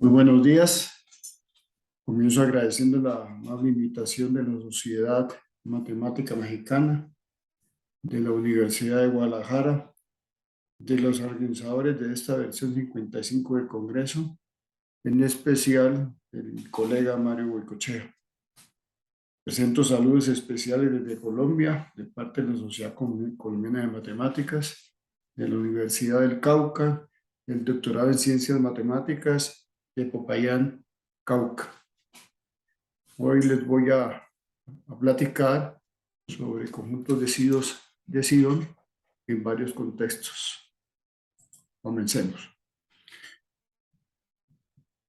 Muy buenos días. Comienzo agradeciendo la amable invitación de la Sociedad Matemática Mexicana, de la Universidad de Guadalajara, de los organizadores de esta versión 55 del Congreso, en especial el colega Mario Huecochea. Presento saludos especiales desde Colombia, de parte de la Sociedad Colombiana de Matemáticas, de la Universidad del Cauca, del Doctorado en Ciencias Matemáticas de Popayán, Cauca. Hoy les voy a platicar sobre conjuntos de Sidon en varios contextos. Comencemos.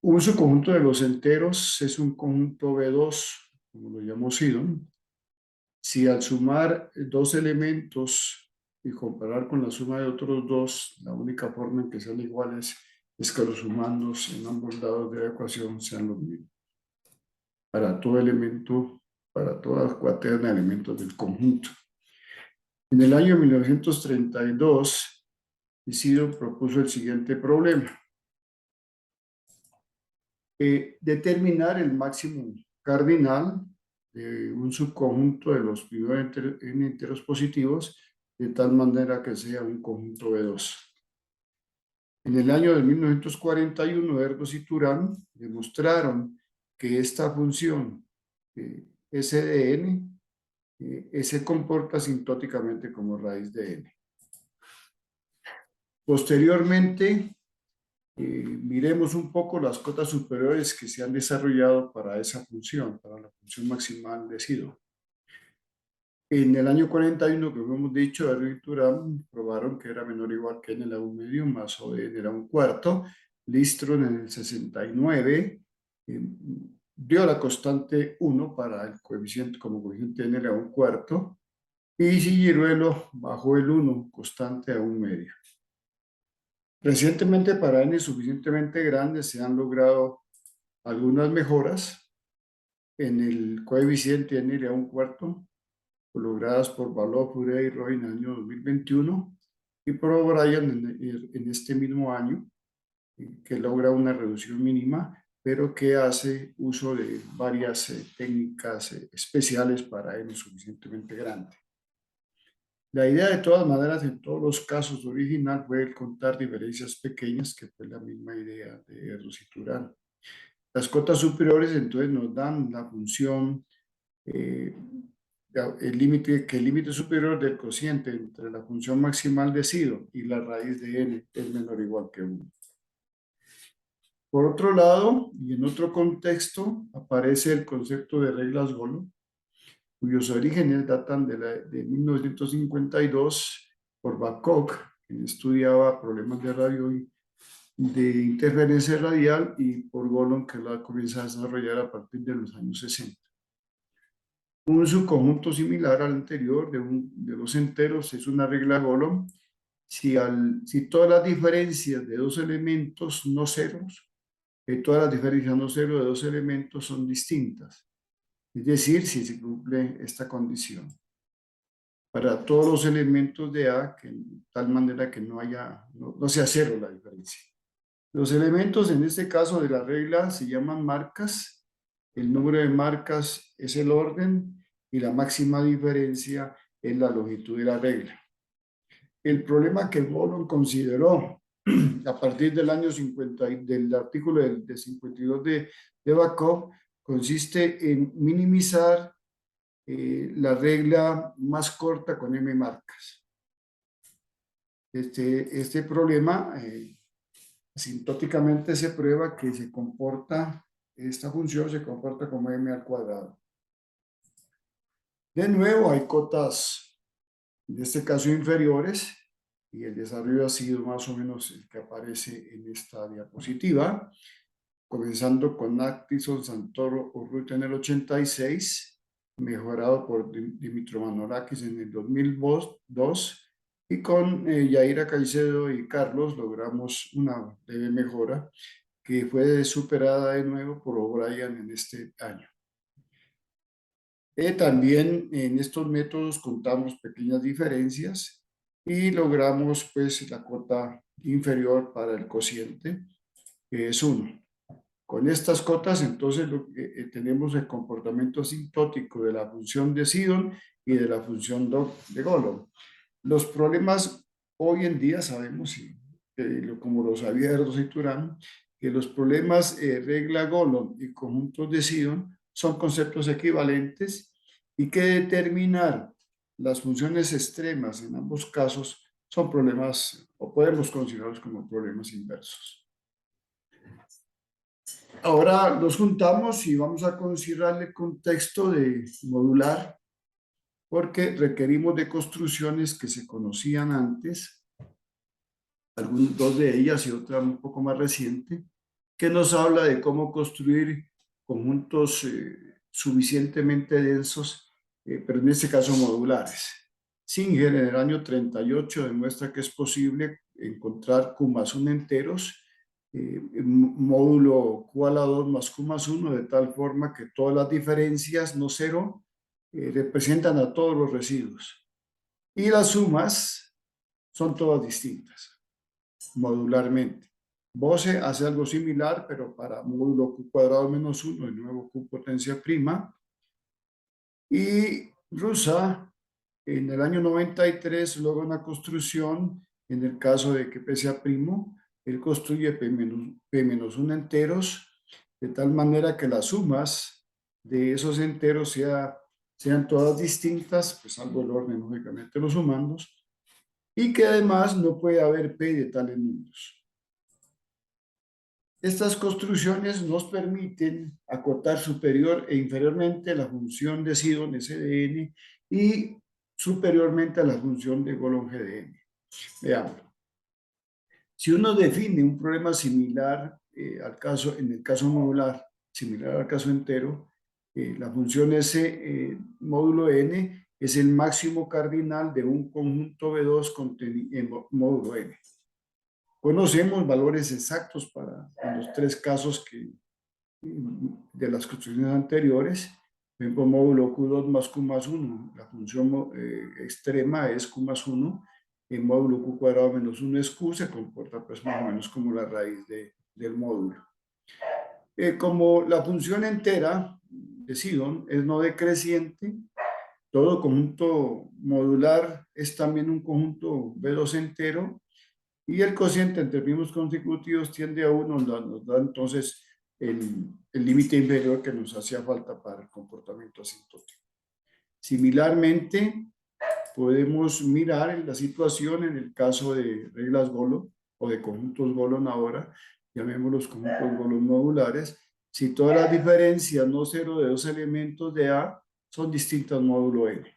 Un subconjunto de los enteros es un conjunto B2, como lo llamo Sidon. Si al sumar dos elementos y comparar con la suma de otros dos, la única forma en que sean iguales es que los sumandos en ambos lados de la ecuación sean los mismos. Para todo elemento, para todas las cuaternas de elementos del conjunto. En el año 1932, Isidro propuso el siguiente problema. Determinar el máximo cardinal de un subconjunto de los primeros enteros positivos de tal manera que sea un conjunto B2. En el año de 1941, Erdos y Turán demostraron que esta función S de n se comporta asintóticamente como raíz de n. Posteriormente, miremos un poco las cotas superiores que se han desarrollado para esa función, para la función maximal de Sidon. En el año 41, como hemos dicho, Erdos y Turán probaron que era menor o igual que n a la 1 medio más o de n a la 1 cuarto. Listron en el 69 dio la constante 1 para el coeficiente como coeficiente n a la 1 cuarto, y Ciruelo bajó el 1 constante a 1 medio. Recientemente, para n suficientemente grandes, se han logrado algunas mejoras en el coeficiente n a la 1 cuarto, logradas por Balogh, Fourier y Roy en el año 2021, y por O'Brien en este mismo año, que logra una reducción mínima, pero que hace uso de varias técnicas especiales para n suficientemente grande. La idea, de todas maneras, en todos los casos original fue el contar diferencias pequeñas, que fue la misma idea de Erdos y Turán. Las cotas superiores entonces nos dan la función, el límite superior del cociente entre la función maximal de Sidon y la raíz de n es menor o igual que 1. Por otro lado, y en otro contexto, aparece el concepto de reglas Golomb, cuyos orígenes datan de 1952 por Babcock, quien estudiaba problemas de interferencia radial, y por Golomb, que la comienza a desarrollar a partir de los años 60. Un subconjunto similar al anterior de los enteros es una regla Golomb si todas las diferencias de dos elementos no ceros, todas las diferencias no cero de dos elementos son distintas. Es decir, si se cumple esta condición para todos los elementos de A, que de tal manera que no sea cero la diferencia. Los elementos en este caso de la regla se llaman marcas. El número de marcas es el orden y la máxima diferencia es la longitud de la regla. El problema que Golomb consideró a partir del año 50, del artículo de 52 de Babcock, consiste en minimizar la regla más corta con m marcas. Este problema asintóticamente se prueba que esta función se comporta como m al cuadrado. De nuevo, hay cotas, en este caso inferiores, y el desarrollo ha sido más o menos el que aparece en esta diapositiva, comenzando con Atkinson, Santoro, Urrutia en el 86, mejorado por Dimitro Manorakis en el 2002, y con Yaira Caicedo y Carlos logramos una leve mejora que fue superada de nuevo por O'Brien en este año. También en estos métodos contamos pequeñas diferencias y logramos pues la cota inferior para el cociente, que es 1. Con estas cotas, entonces, tenemos el comportamiento asintótico de la función de Sidon y de la función de Golomb. Los problemas hoy en día sabemos, como los abiertos y Turán, que los problemas regla Golomb y conjuntos de Sidon son conceptos equivalentes y que determinar las funciones extremas en ambos casos son problemas, o podemos considerarlos como problemas inversos. Ahora los juntamos y vamos a considerar el contexto de modular, porque requerimos de construcciones que se conocían antes, dos de ellas y otra un poco más reciente, que nos habla de cómo construir conjuntos suficientemente densos, pero en este caso modulares. Singer en el año 38 demuestra que es posible encontrar Q más 1 enteros, módulo Q a la 2 más Q más 1, de tal forma que todas las diferencias, no cero, representan a todos los residuos. Y las sumas son todas distintas, modularmente. Bose hace algo similar, pero para módulo Q cuadrado menos 1, de nuevo Q potencia prima. Y Rusa, en el año 93, logra una construcción, en el caso de que P sea primo, él construye P-1 enteros, de tal manera que las sumas de esos enteros sean todas distintas, pues salvo el orden, lógicamente, los sumandos, y que además no puede haber P de tales números. Estas construcciones nos permiten acotar superior e inferiormente la función de Sidon SDN y superiormente a la función de Golomb GDN. Veamos. Si uno define un problema similar en el caso modular, similar al caso entero, la función S módulo N es el máximo cardinal de un conjunto B2 en módulo N. Conocemos valores exactos para los tres casos de las construcciones anteriores. Por ejemplo, módulo Q2 más Q más 1, la función extrema es Q más 1, el módulo Q cuadrado menos 1 es Q, se comporta pues más o menos como la raíz del módulo. Como la función entera de Sidon es no decreciente, todo conjunto modular es también un conjunto B2 entero, y el cociente en términos consecutivos tiende a 1, nos da entonces el límite inferior que nos hacía falta para el comportamiento asintótico. Similarmente, podemos mirar la situación en el caso de reglas Golomb o de conjuntos Golomb ahora, llamémoslos conjuntos Golomb modulares, si todas las diferencias no cero de dos elementos de A son distintas módulo N.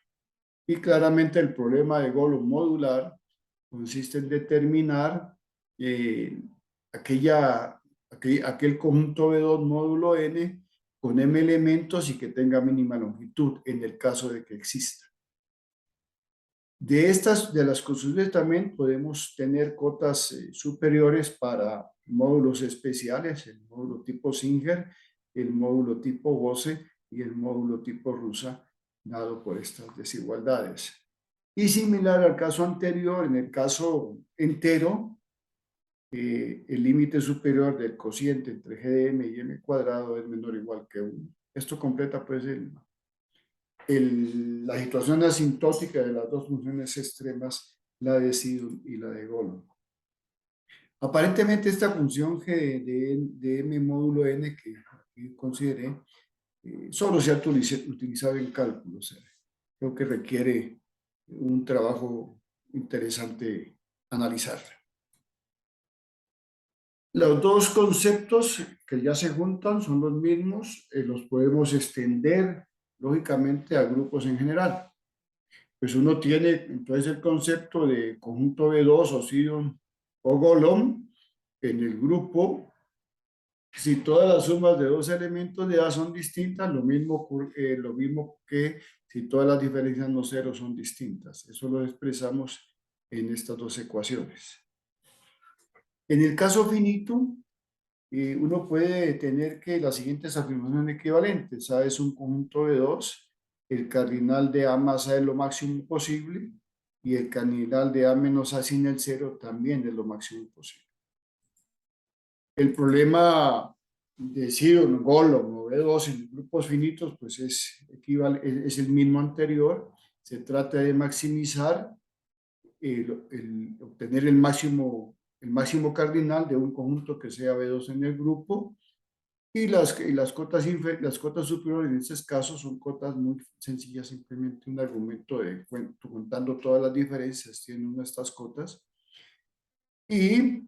Y claramente el problema de Golomb modular consiste en determinar aquel conjunto B2 módulo N con M elementos y que tenga mínima longitud en el caso de que exista. De las construcciones también podemos tener cotas superiores para módulos especiales, el módulo tipo Singer, el módulo tipo Bose y el módulo tipo Rusa, dado por estas desigualdades. Y similar al caso anterior, en el caso entero, el límite superior del cociente entre GDM y M cuadrado es menor o igual que 1. Esto completa pues la situación asintótica de las dos funciones extremas, la de Sidon y la de Golomb. Aparentemente esta función de M módulo N que consideré solo se ha utilizado en cálculos. Creo que requiere un trabajo interesante analizar. Los dos conceptos que ya se juntan son los mismos, los podemos extender lógicamente a grupos en general. Pues uno tiene entonces el concepto de conjunto B2 o Sidon o Golomb en el grupo. Si todas las sumas de dos elementos de A son distintas, lo mismo que si todas las diferencias no cero son distintas. Eso lo expresamos en estas dos ecuaciones. En el caso finito, uno puede tener que las siguientes afirmaciones equivalentes. A es un conjunto de dos, el cardinal de A más A es lo máximo posible y el cardinal de A menos A sin el cero también es lo máximo posible. El problema de Sidon, Golomb o B2 en grupos finitos, pues es el mismo anterior. Se trata de maximizar, obtener el máximo cardinal de un conjunto que sea B2 en el grupo. Y las cotas superiores en estos casos son cotas muy sencillas, simplemente un argumento de contando todas las diferencias, tiene una de estas cotas. Y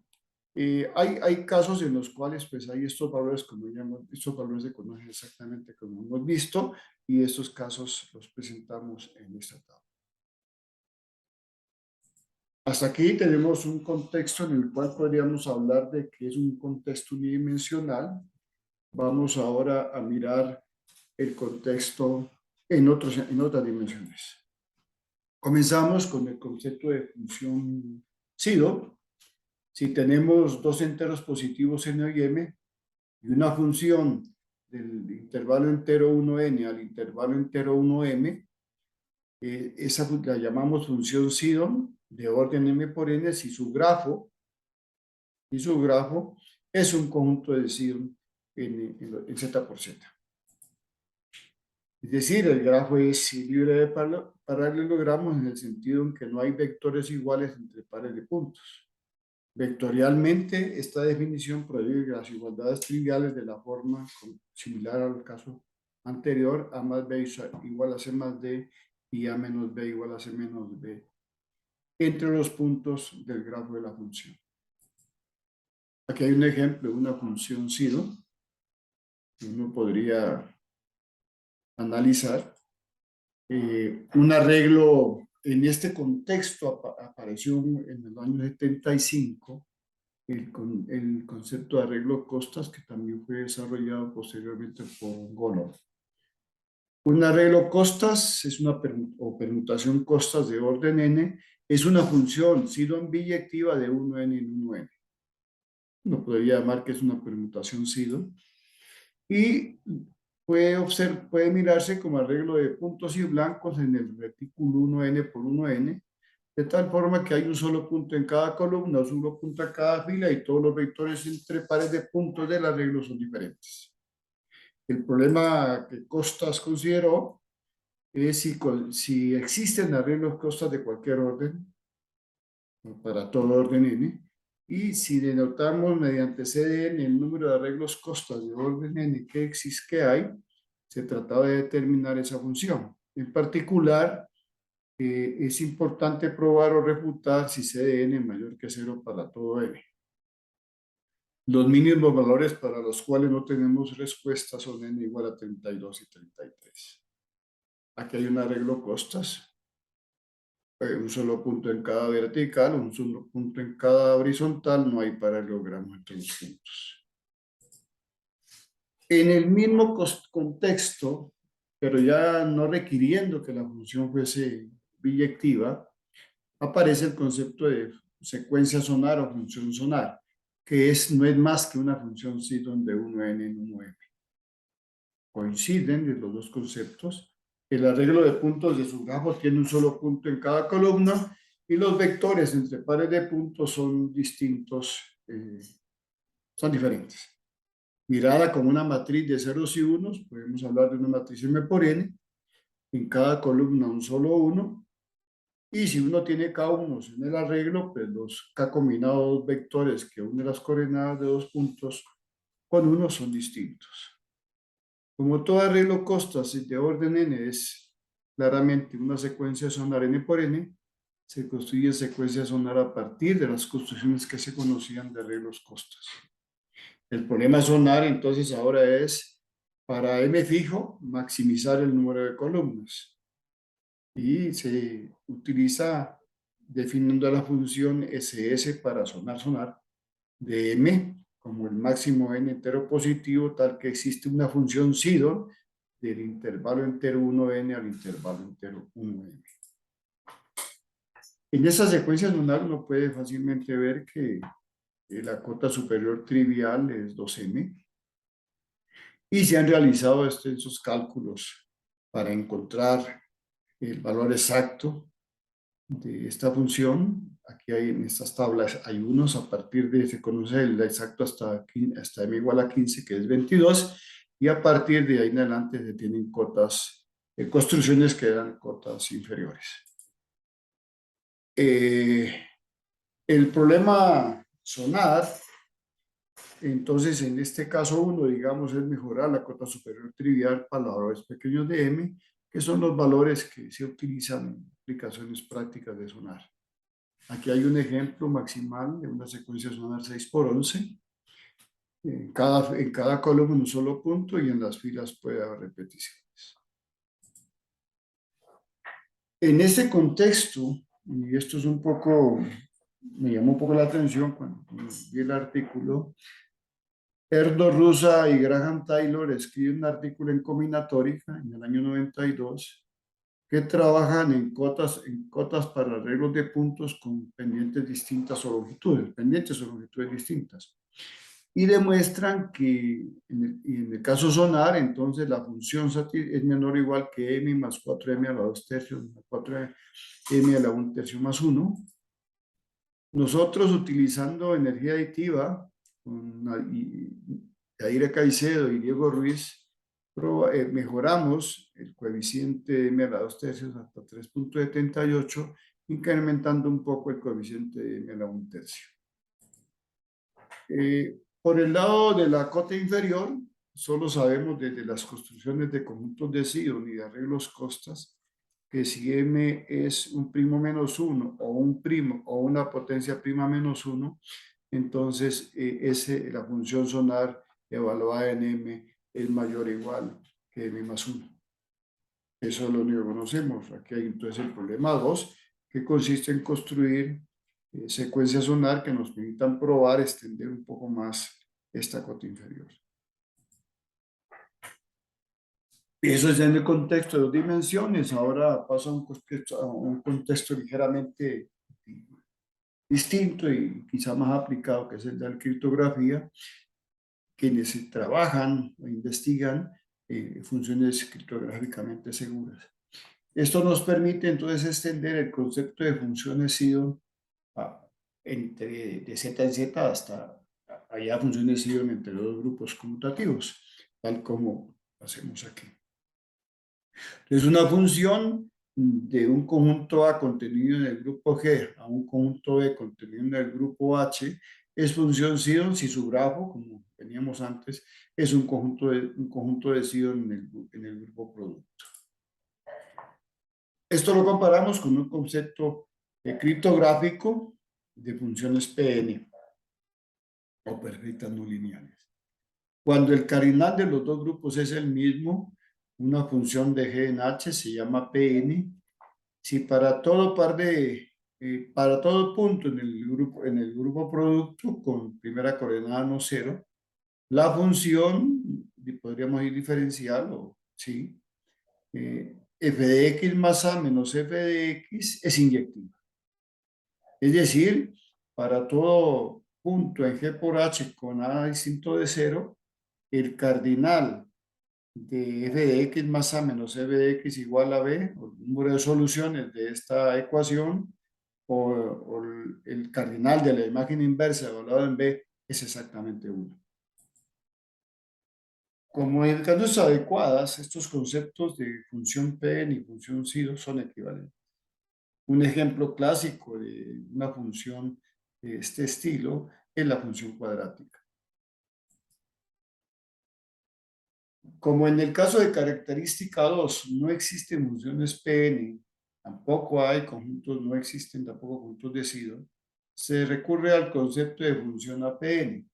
hay casos en los cuales pues hay estos valores, estos valores se conocen exactamente como hemos visto, y estos casos los presentamos en esta tabla. Hasta aquí tenemos un contexto en el cual podríamos hablar de que es un contexto unidimensional. Vamos ahora a mirar el contexto en otras dimensiones. Comenzamos con el concepto de función SIDO. Si tenemos dos enteros positivos n y m y una función del intervalo entero 1n al intervalo entero 1m, esa la llamamos función SIDO de orden m por n si su grafo es un conjunto de SIDO en z por z. Es decir, el grafo es libre de paralelogramos en el sentido en que no hay vectores iguales entre pares de puntos. Vectorialmente, esta definición prohíbe las igualdades triviales de la forma similar al caso anterior, A más B igual a C más D y A menos B igual a C menos B entre los puntos del grafo de la función. Aquí hay un ejemplo de una función SIDO que uno podría analizar. Un arreglo en este contexto apareció en el año 75 el concepto de arreglo costas, que también fue desarrollado posteriormente por Golomb. Un arreglo costas es una permutación costas de orden n, es una función SIDO biyectiva de 1n en 1n. Uno podría llamar que es una permutación SIDO. Y puede mirarse como arreglo de puntos y blancos en el retículo 1n por 1n, de tal forma que hay un solo punto en cada columna, un solo punto en cada fila y todos los vectores entre pares de puntos del arreglo son diferentes. El problema que Costas consideró es si existen arreglos Costas de cualquier orden, para todo orden n, y si denotamos mediante CDN el número de arreglos Costas de orden n que hay, se trataba de determinar esa función. En particular, es importante probar o refutar si CDN es mayor que 0 para todo n. Los mínimos valores para los cuales no tenemos respuesta son n igual a 32 y 33. Aquí hay un arreglo Costas. Un solo punto en cada vertical, un solo punto en cada horizontal, no hay paralelogramo entre los puntos. En el mismo contexto, pero ya no requiriendo que la función fuese biyectiva, aparece el concepto de secuencia sonar o función sonar, que no es más que una función SIDO de 1n en 1m. Coinciden los dos conceptos. El arreglo de puntos de su grafo tiene un solo punto en cada columna y los vectores entre pares de puntos son distintos, son diferentes. Mirada como una matriz de ceros y unos, podemos hablar de una matriz M por N, en cada columna un solo 1, y si uno tiene K1 en el arreglo, pues los K combinados vectores que unen las coordenadas de dos puntos con 1 son distintos. Como todo arreglo Costas de orden n es claramente una secuencia sonar n por n, se construye secuencia sonar a partir de las construcciones que se conocían de arreglos Costas. El problema sonar entonces ahora es, para m fijo, maximizar el número de columnas. Y se utiliza definiendo la función SS para sonar de m como el máximo n entero positivo, tal que existe una función SIDO del intervalo entero 1n al intervalo entero 1m. En esa secuencia sonar uno puede fácilmente ver que la cota superior trivial es 2m y se han realizado extensos cálculos para encontrar el valor exacto de esta función. Aquí hay, en estas tablas hay unos, a partir de, se conoce el exacto hasta m igual a 15, que es 22, y a partir de ahí en adelante se tienen cotas, construcciones que dan cotas inferiores. El problema sonar, entonces en este caso uno, digamos, es mejorar la cota superior trivial para los valores pequeños de m, que son los valores que se utilizan en aplicaciones prácticas de sonar. Aquí hay un ejemplo maximal de una secuencia sonar 6×11. En cada columna un solo punto y en las filas puede haber repeticiones. En ese contexto, y esto es un poco, me llamó un poco la atención cuando vi el artículo, Erdo Rusa y Graham Taylor escriben un artículo en Combinatórica en el año 92 que trabajan en cotas para arreglos de puntos con pendientes distintas o longitudes, pendientes o longitudes distintas. Y demuestran que en el caso sonar, entonces la función es menor o igual que m más 4m a la 2 tercios más 4m a la 1 tercio más 1. Nosotros utilizando energía aditiva, con Yaira Caicedo y Diego Ruiz, mejoramos el coeficiente de m a la 2 tercios hasta 3.78, incrementando un poco el coeficiente de m a la 1 tercio. Por el lado de la cota inferior, solo sabemos desde las construcciones de conjuntos de Sidon y de arreglos costas que si m es un primo menos 1 o un primo o una potencia prima menos 1, entonces la función sonar evaluada en m es mayor o igual que m más 1. Eso es lo único que conocemos. Aquí hay entonces el problema 2, que consiste en construir secuencias sonar que nos permitan probar, extender un poco más esta cota inferior. Eso es en el contexto de 2 dimensiones. Ahora paso a un contexto ligeramente distinto y quizá más aplicado, que es el de la criptografía. Quienes trabajan o investigan funciones criptográficamente seguras. Esto nos permite entonces extender el concepto de funciones Sidon de Z en Z hasta allá funciones Sidon entre los grupos conmutativos, tal como hacemos aquí. Entonces, una función de un conjunto A contenido en el grupo G a un conjunto B contenido en el grupo H es función Sidon si su grafo, como teníamos antes, es un conjunto de Sidon en el grupo producto. Esto lo comparamos con un concepto criptográfico de funciones Pn o perfectas no lineales. Cuando el cardinal de los dos grupos es el mismo, una función de G en H se llama Pn. Si para todo para todo punto en el grupo producto con primera coordenada no cero, la función, podríamos ir diferencial, sí, f de x más a menos f de x es inyectiva. Es decir, para todo punto en G por H con a distinto de cero, el cardinal de f de x más a menos f de x igual a b, o el número de soluciones de esta ecuación, o el cardinal de la imagen inversa evaluado en b es exactamente 1. Como en casos adecuadas, estos conceptos de función P y función Sidon son equivalentes. Un ejemplo clásico de una función de este estilo es la función cuadrática. Como en el caso de característica 2 no existen funciones Pn, tampoco hay conjuntos, no existen tampoco conjuntos de Sidon, se recurre al concepto de función APN.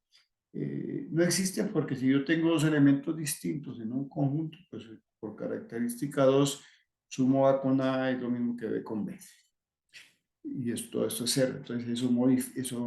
No existen porque si yo tengo dos elementos distintos en un conjunto, pues por característica 2, sumo A con A es lo mismo que B con B. Y todo esto es cero. Entonces eso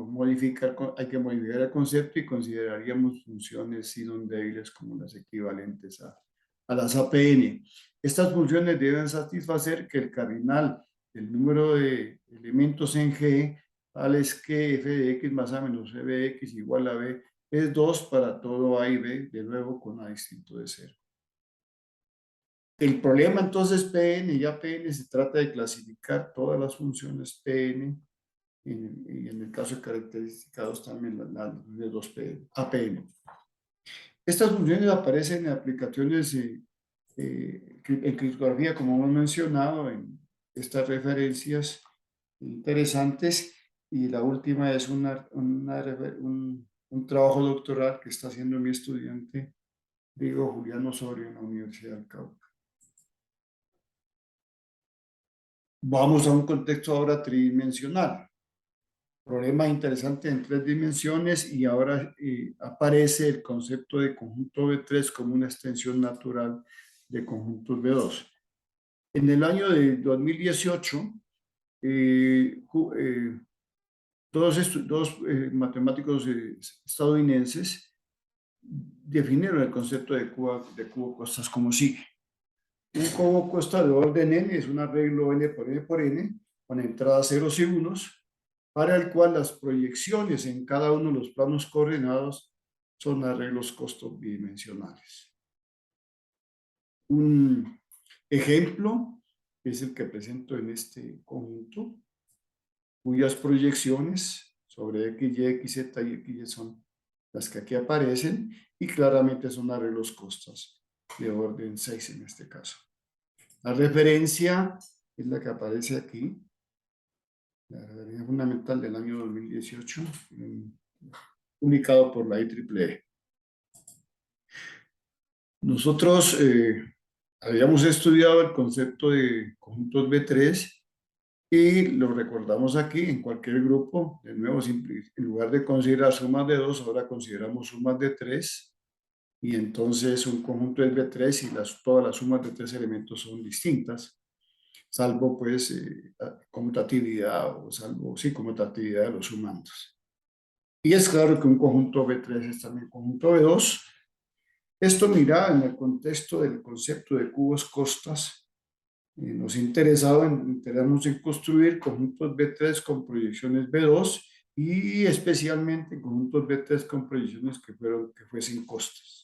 modifica, hay que modificar el concepto y consideraríamos funciones Sidon débiles como las equivalentes a las APN. Estas funciones deben satisfacer que el cardinal del número de elementos en G, tal es que f de x más a menos f de x igual a b, es 2 para todo A y B, de nuevo con A distinto de 0. El problema entonces Pn y APn se trata de clasificar todas las funciones Pn y en el caso de caracterizados también las de 2Pn, APn. Estas funciones aparecen en aplicaciones en criptografía, como hemos mencionado, en estas referencias interesantes. Y la última es un trabajo doctoral que está haciendo mi estudiante, Diego Julián Osorio, en la Universidad del Cauca. Vamos a un contexto ahora tridimensional. Problema interesante en 3 dimensiones y ahora aparece el concepto de conjunto V3 como una extensión natural de conjuntos V2. En el año de 2018, dos matemáticos estadounidenses definieron el concepto de cubo costas como sigue. Un cubo costa de orden n es un arreglo n por n con entradas ceros y unos, para el cual las proyecciones en cada uno de los planos coordenados son arreglos costos bidimensionales. Un ejemplo es el que presento en este conjunto, cuyas proyecciones sobre x, y, x, z y x, y son las que aquí aparecen, y claramente son arreglos costas de orden 6 en este caso. La referencia es la que aparece aquí, la referencia fundamental del año 2018, publicado por la IEEE. Nosotros habíamos estudiado el concepto de conjuntos B3 y lo recordamos aquí en cualquier grupo. De nuevo, en lugar de considerar sumas de 2, ahora consideramos sumas de 3. Y entonces un conjunto es B3 y todas las sumas de 3 elementos son distintas, salvo pues conmutatividad o salvo, sí, conmutatividad de los sumandos. Y es claro que un conjunto B3 es también conjunto B2. Esto mira en el contexto del concepto de cubos costas. Nos interesamos en construir conjuntos B3 con proyecciones B2 y especialmente conjuntos B3 con proyecciones que fuesen costas.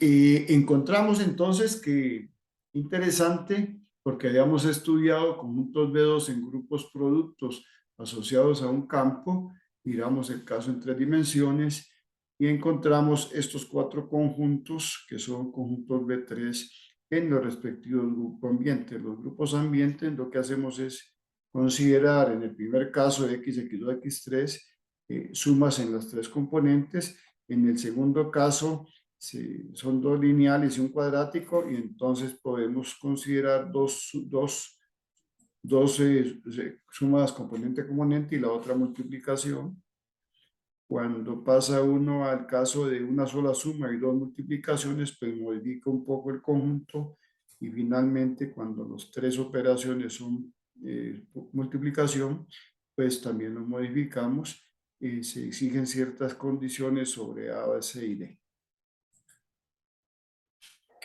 Encontramos entonces que interesante, porque habíamos estudiado conjuntos B2 en grupos productos asociados a un campo, miramos el caso en 3 dimensiones y encontramos estos 4 conjuntos que son conjuntos B3 en los respectivos grupos ambientes. Los grupos ambientes lo que hacemos es considerar en el primer caso x, x2, x3 sumas en las 3 componentes. En el segundo caso son 2 lineales y un cuadrático, y entonces podemos considerar dos sumas componente-componente y la otra multiplicación. Cuando pasa uno al caso de una sola suma y 2 multiplicaciones, pues modifica un poco el conjunto, y finalmente cuando las 3 operaciones son multiplicación, pues también lo modificamos. Se exigen ciertas condiciones sobre A, B, C y D.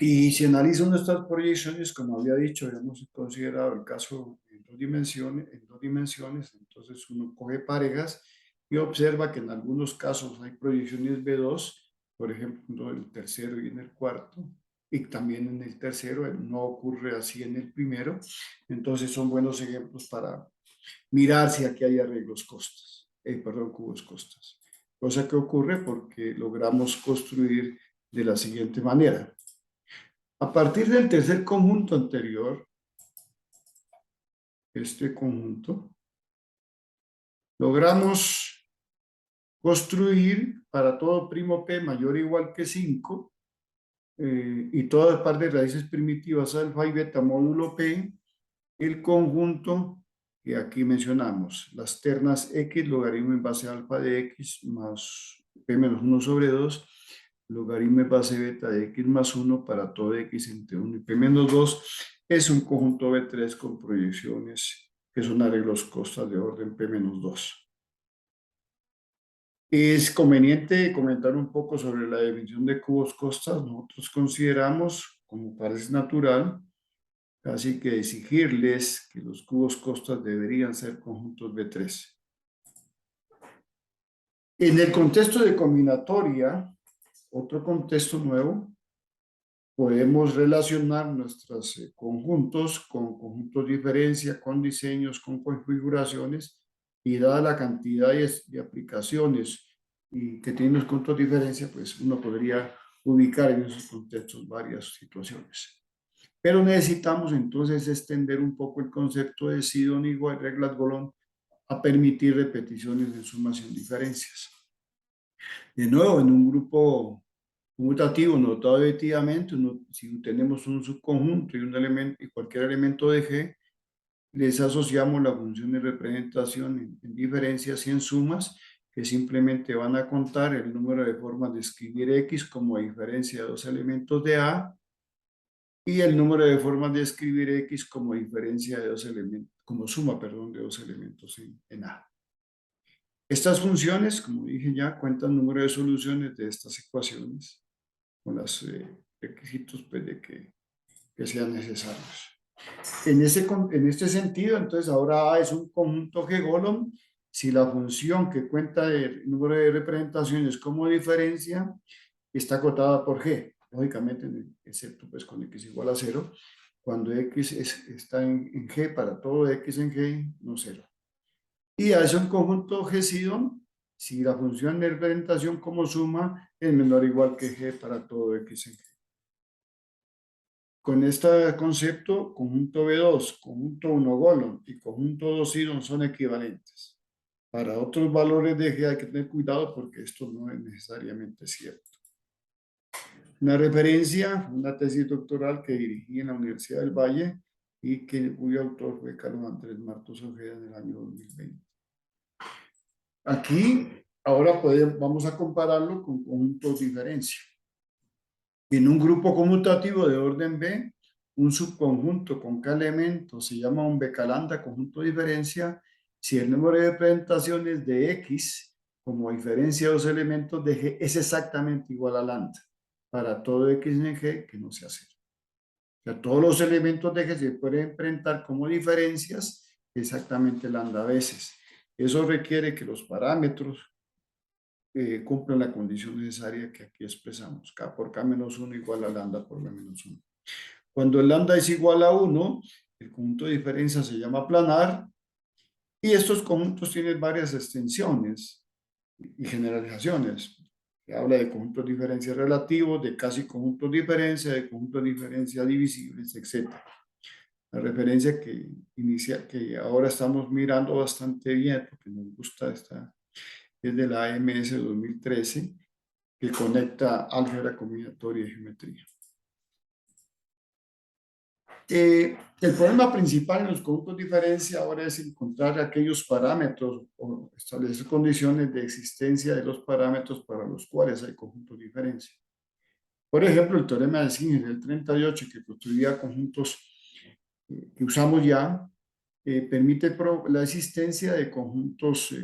Y si analiza nuestras proyecciones, como había dicho, habíamos considerado el caso en 2 dimensiones, entonces uno coge parejas y observa que en algunos casos hay proyecciones B2, por ejemplo, en el tercero y en el cuarto, y también en el tercero, no ocurre así en el primero. Entonces son buenos ejemplos para mirar si aquí hay arreglos costas, cubos costas. Cosa que ocurre porque logramos construir de la siguiente manera. A partir del tercer conjunto anterior, este conjunto, logramos construir para todo primo P mayor o igual que 5 y todas par de raíces primitivas alfa y beta módulo P, el conjunto que aquí mencionamos, las ternas X, logaritmo en base alfa de X más P menos 1 sobre 2, logaritmo en base beta de X más 1 para todo X entre 1 y P menos 2, es un conjunto B3 con proyecciones que son arreglos costas de orden P menos 2. Es conveniente comentar un poco sobre la definición de cubos costas. Nosotros consideramos, como parece natural, casi que exigirles que los cubos costas deberían ser conjuntos B3. En el contexto de combinatoria, otro contexto nuevo, podemos relacionar nuestros conjuntos con conjuntos de diferencia, con diseños, con configuraciones, y dada la cantidad de aplicaciones y que tienen los conjuntos de diferencia, pues uno podría ubicar en esos contextos varias situaciones. Pero necesitamos entonces extender un poco el concepto de Sidónigo y reglas Golón a permitir repeticiones en sumas y en diferencias. De nuevo, en un grupo conmutativo notado additivamente, si tenemos un subconjunto y un elemento y cualquier elemento de G, les asociamos la función de representación en diferencias y en sumas, que simplemente van a contar el número de formas de escribir X como diferencia de dos elementos de A, y el número de formas de escribir X como diferencia de dos elementos, como suma, perdón, de dos elementos en A. Estas funciones, como dije ya, cuentan número de soluciones de estas ecuaciones con los requisitos pues, de que sean necesarios. En este sentido, entonces ahora A es un conjunto G-Golom si la función que cuenta el número de representaciones como diferencia está acotada por G, lógicamente, excepto pues con X igual a 0, cuando X está en G para todo X en G, no 0. Y A es un conjunto G-Sidon si la función de representación como suma es menor o igual que G para todo X en G. Con este concepto, conjunto B2, conjunto 1 Golom y conjunto 2 Sidon son equivalentes. Para otros valores de G hay que tener cuidado porque esto no es necesariamente cierto. Una referencia, una tesis doctoral que dirigí en la Universidad del Valle y cuyo autor fue Carlos Andrés Martos Ojeda en el año 2020. Aquí, ahora vamos a compararlo con conjuntos de diferencia. En un grupo conmutativo de orden B, un subconjunto con K elementos se llama un B-lambda conjunto de diferencia si el número de representaciones de X como diferencia de dos elementos de G es exactamente igual a lambda para todo X en G que no sea 0. O sea, todos los elementos de G se pueden presentar como diferencias exactamente lambda veces. Eso requiere que los parámetros cumplan la condición necesaria que aquí expresamos. K por K menos 1 igual a lambda por B menos 1. Cuando el lambda es igual a 1, el conjunto de diferencia se llama planar, y estos conjuntos tienen varias extensiones y generalizaciones. Se habla de conjuntos de diferencia relativos, de casi conjuntos de diferencia, de conjuntos de diferencia divisibles, etc. La referencia que ahora estamos mirando bastante bien, porque nos gusta esta, es de la AMS 2013, que conecta álgebra combinatoria y geometría. El problema principal en los conjuntos de diferencia ahora es encontrar aquellos parámetros o establecer condiciones de existencia de los parámetros para los cuales hay conjuntos de diferencia. Por ejemplo, el teorema de Singer del 38, que construía conjuntos que usamos ya, permite la existencia de conjuntos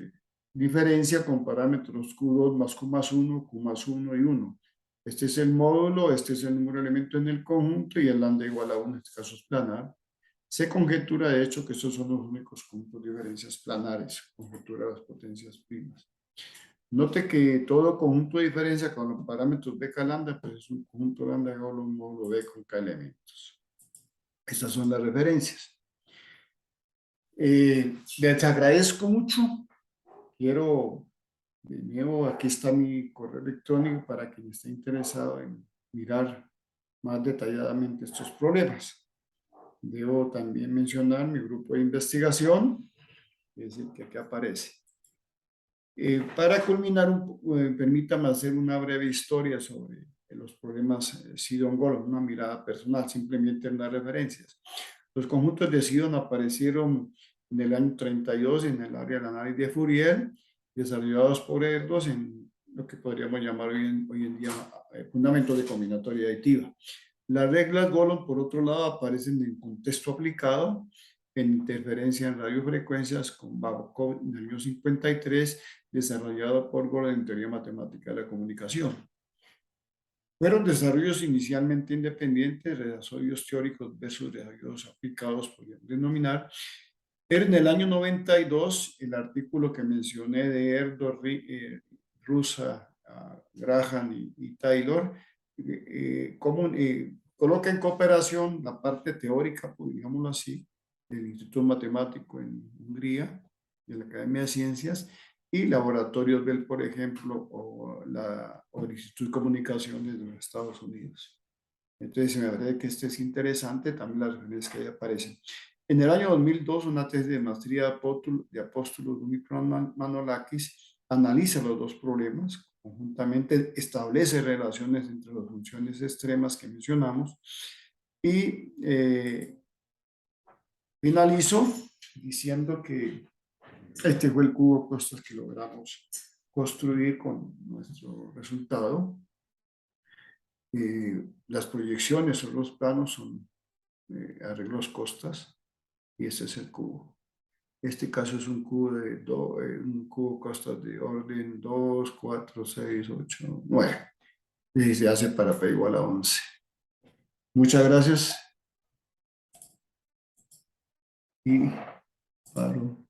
diferencia con parámetros Q2 más Q más 1, Q más 1 y 1. Este es el módulo, este es el número de elementos en el conjunto y el lambda igual a 1, en este caso es planar. Se conjetura de hecho que estos son los únicos conjuntos de diferencias planares, conjetura de las potencias primas. Note que todo conjunto de diferencia con los parámetros B, K, lambda, pues es un conjunto lambda igual a un módulo B con K elementos. Estas son las referencias. Les agradezco mucho. Quiero, de nuevo, aquí está mi correo electrónico para quien esté interesado en mirar más detalladamente estos problemas. Debo también mencionar mi grupo de investigación, es el que aquí aparece. Para culminar, permítame hacer una breve historia sobre los problemas Sidon-Golom, una mirada personal, simplemente en las referencias. Los conjuntos de Sidon aparecieron en el año 32 en el área del análisis de Fourier, desarrollados por Erdős en lo que podríamos llamar hoy en día fundamentos de combinatoria aditiva. Las reglas Golom, por otro lado, aparecen en contexto aplicado, en interferencia en radiofrecuencias con Babkov en el año 53, desarrollado por Golom en teoría matemática de la comunicación. Fueron desarrollos inicialmente independientes, desarrollos teóricos versus desarrollos aplicados, podríamos denominar. Pero en el año 92, el artículo que mencioné de Erdős, Rusa, Graham y Taylor, coloca en cooperación la parte teórica, pues, digámoslo así, del Instituto Matemático en Hungría, de la Academia de Ciencias, y Laboratorios Bell, por ejemplo, o el Instituto de Comunicaciones de los Estados Unidos. Entonces, me parece que este es interesante, también las reuniones que ahí aparecen. En el año 2002, una tesis de maestría de Apóstolos Dumipron Manolakis analiza los dos problemas, conjuntamente establece relaciones entre las funciones extremas que mencionamos y finalizo diciendo que este fue el cubo de costas que logramos construir con nuestro resultado. Las proyecciones o los planos son arreglos costas y este es el cubo. Este caso es un cubo un cubo costas de orden 2, 4, 6, 8, 9 y se hace para P igual a 11. Muchas gracias y paro.